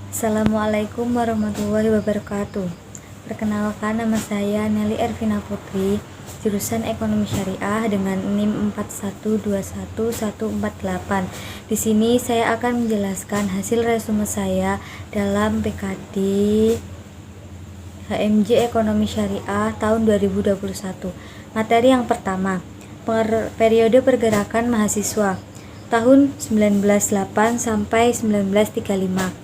Assalamualaikum warahmatullahi wabarakatuh. Perkenalkan, nama saya Nelly Ervina Putri, jurusan Ekonomi Syariah dengan NIM 4121148. Di sini saya akan menjelaskan hasil resume saya dalam PKD HMJ Ekonomi Syariah tahun 2021. Materi yang pertama, periode pergerakan mahasiswa tahun 1908 sampai 1935.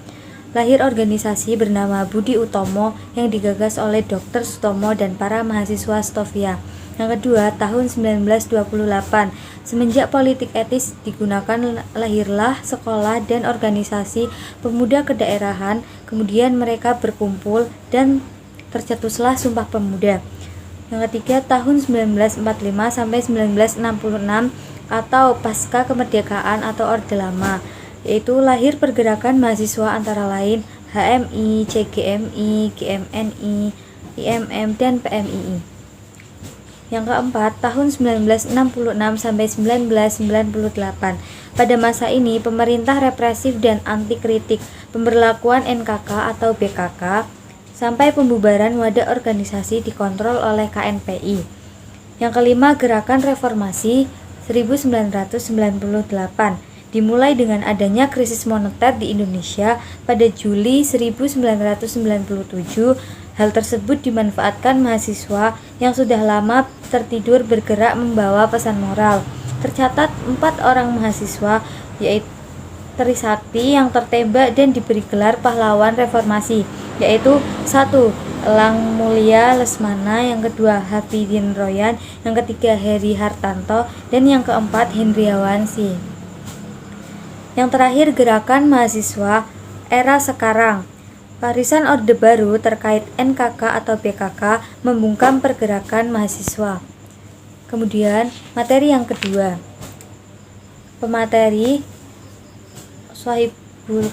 Lahir organisasi bernama Budi Utomo yang digagas oleh Dr. Sutomo dan para mahasiswa Stovia. Yang kedua, tahun 1928. Semenjak politik etis digunakan, lahirlah sekolah dan organisasi pemuda kedaerahan. Kemudian mereka berkumpul dan tercetuslah Sumpah Pemuda. Yang ketiga, tahun 1945 sampai 1966 atau Pasca Kemerdekaan atau Orde Lama, yaitu lahir pergerakan mahasiswa antara lain HMI, CGMI, GMNI, IMM, dan PMII. Yang keempat, tahun 1966 sampai 1998. Pada masa ini, pemerintah represif dan anti kritik, pemberlakuan NKK atau BKK, sampai pembubaran wadah organisasi dikontrol oleh KNPI. Yang kelima, gerakan reformasi 1998 dimulai dengan adanya krisis moneter di Indonesia pada Juli 1997. Hal tersebut dimanfaatkan mahasiswa yang sudah lama tertidur bergerak membawa pesan moral. Tercatat 4 orang mahasiswa, yaitu Trisakti, yang tertembak dan diberi gelar pahlawan reformasi, yaitu 1. Elang Mulia Lesmana, yang kedua Hafidin Royan, yang ketiga Heri Hartanto, dan yang keempat Hendriawan Si. Yang terakhir, gerakan mahasiswa era sekarang. Barisan Orde Baru terkait NKK atau BKK membungkam pergerakan mahasiswa. Kemudian, materi yang kedua. Pemateri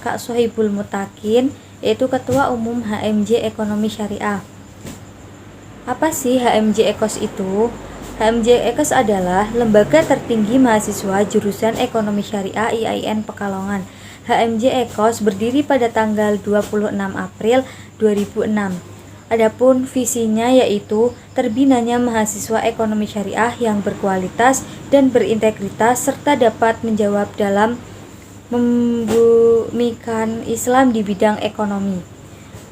Kak Sohibul Mutakin, yaitu Ketua Umum HMJ Ekonomi Syariah. Apa sih HMJ Ekos itu? HMJ Ekos adalah lembaga tertinggi mahasiswa jurusan Ekonomi Syariah IAIN Pekalongan. HMJ Ekos berdiri pada tanggal 26 April 2006. Adapun visinya yaitu terbinanya mahasiswa ekonomi syariah yang berkualitas dan berintegritas serta dapat menjawab dalam membumikan Islam di bidang ekonomi.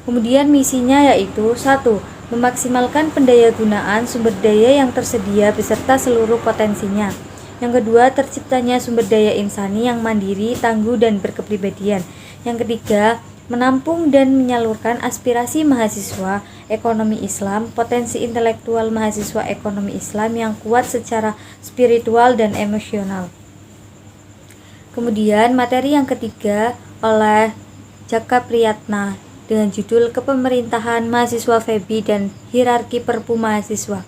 Kemudian misinya yaitu 1. Memaksimalkan pendayagunaan sumber daya yang tersedia beserta seluruh potensinya. Yang kedua, terciptanya sumber daya insani yang mandiri, tangguh, dan berkepribadian. Yang ketiga, menampung dan menyalurkan aspirasi mahasiswa ekonomi Islam, potensi intelektual mahasiswa ekonomi Islam yang kuat secara spiritual dan emosional. Kemudian materi yang ketiga oleh Jaka Priyatna dengan judul Kepemerintahan Mahasiswa FEBI dan Hierarki Perpu Mahasiswa.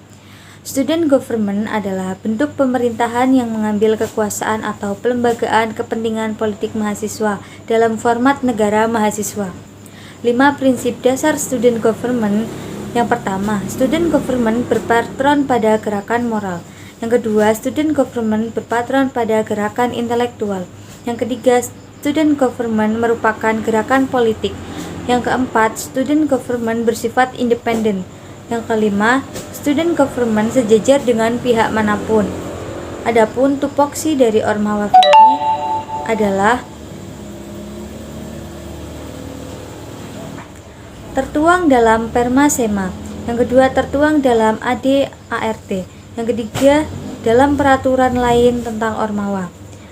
Student government adalah bentuk pemerintahan yang mengambil kekuasaan atau pelembagaan kepentingan politik mahasiswa dalam format negara mahasiswa. 5 prinsip dasar student government. Yang pertama, student government berpatron pada gerakan moral. Yang kedua, student government berpatron pada gerakan intelektual. Yang ketiga, student government merupakan gerakan politik. Yang keempat, student government bersifat independen. Yang kelima, student government sejajar dengan pihak manapun. Adapun tupoksi dari Ormawa FEBI adalah tertuang dalam Perma Sema. Yang kedua, tertuang dalam AD/ART. Yang ketiga, dalam peraturan lain tentang Ormawa.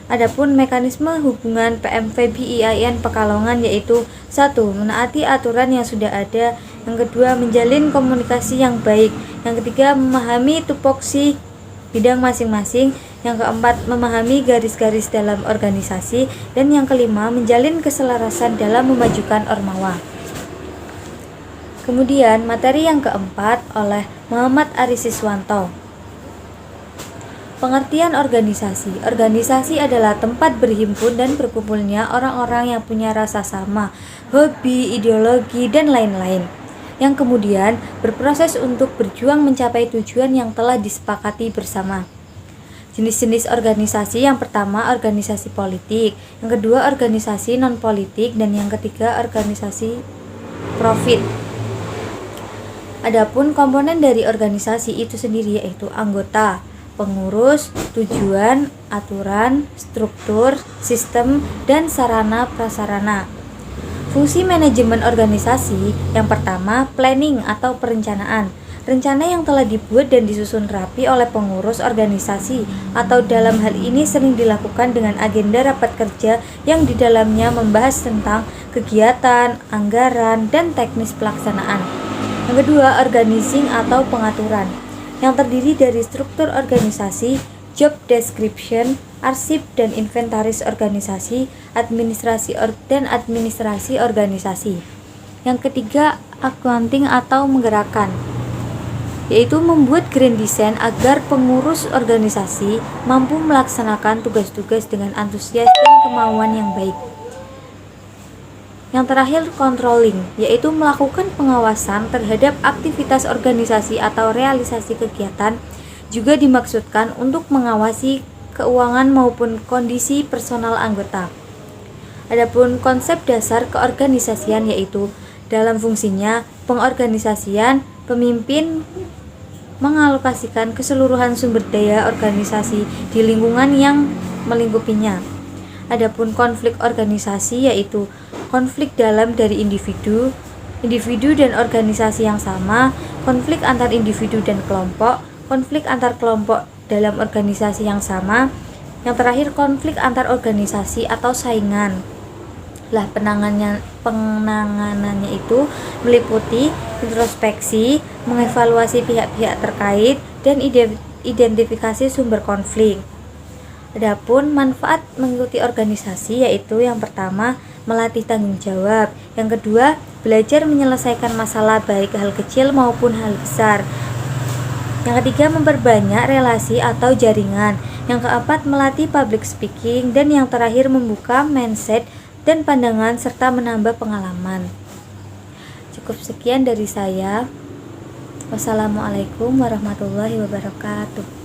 Adapun mekanisme hubungan PM FEBI IAIN Pekalongan yaitu 1. Menaati aturan yang sudah ada. Yang kedua, menjalin komunikasi yang baik. Yang ketiga, memahami tupoksi bidang masing-masing. Yang keempat, memahami garis-garis dalam organisasi. Dan yang kelima, menjalin keselarasan dalam memajukan Ormawa. Kemudian materi yang keempat oleh Muhammad Aris Siswanto. Pengertian organisasi. Organisasi adalah tempat berhimpun dan berkumpulnya orang-orang yang punya rasa sama, hobi, ideologi, dan lain-lain, yang kemudian berproses untuk berjuang mencapai tujuan yang telah disepakati bersama. Jenis-jenis organisasi, yang pertama organisasi politik, yang kedua organisasi non-politik, dan yang ketiga organisasi profit. Adapun komponen dari organisasi itu sendiri yaitu anggota, pengurus, tujuan, aturan, struktur, sistem, dan sarana prasarana. Fungsi manajemen organisasi, yang pertama planning atau perencanaan. Rencana yang telah dibuat dan disusun rapi oleh pengurus organisasi, atau dalam hal ini sering dilakukan dengan agenda rapat kerja yang di dalamnya membahas tentang kegiatan, anggaran, dan teknis pelaksanaan. Yang kedua, organizing atau pengaturan, yang terdiri dari struktur organisasi, job description, arsip dan inventaris organisasi, dan administrasi organisasi. Yang ketiga, accounting atau menggerakkan, yaitu membuat grand design agar pengurus organisasi mampu melaksanakan tugas-tugas dengan antusias dan kemauan yang baik. Yang terakhir, controlling, yaitu melakukan pengawasan terhadap aktivitas organisasi atau realisasi kegiatan, juga dimaksudkan untuk mengawasi keuangan maupun kondisi personal anggota. Adapun konsep dasar keorganisasian yaitu dalam fungsinya pengorganisasian, pemimpin mengalokasikan keseluruhan sumber daya organisasi di lingkungan yang melingkupinya. Adapun konflik organisasi yaitu konflik dalam dari individu dan organisasi yang sama, konflik antar individu dan kelompok, konflik antar kelompok dalam organisasi yang sama. Yang terakhir, konflik antar organisasi atau saingan. Penanganannya itu meliputi introspeksi, mengevaluasi pihak-pihak terkait, dan identifikasi sumber konflik. Adapun manfaat mengikuti organisasi yaitu yang pertama, melatih tanggung jawab, yang kedua, belajar menyelesaikan masalah baik hal kecil maupun hal besar, yang ketiga, memperbanyak relasi atau jaringan, yang keempat, melatih public speaking, dan yang terakhir, membuka mindset dan pandangan serta menambah pengalaman. Cukup sekian dari saya. Wassalamualaikum warahmatullahi wabarakatuh.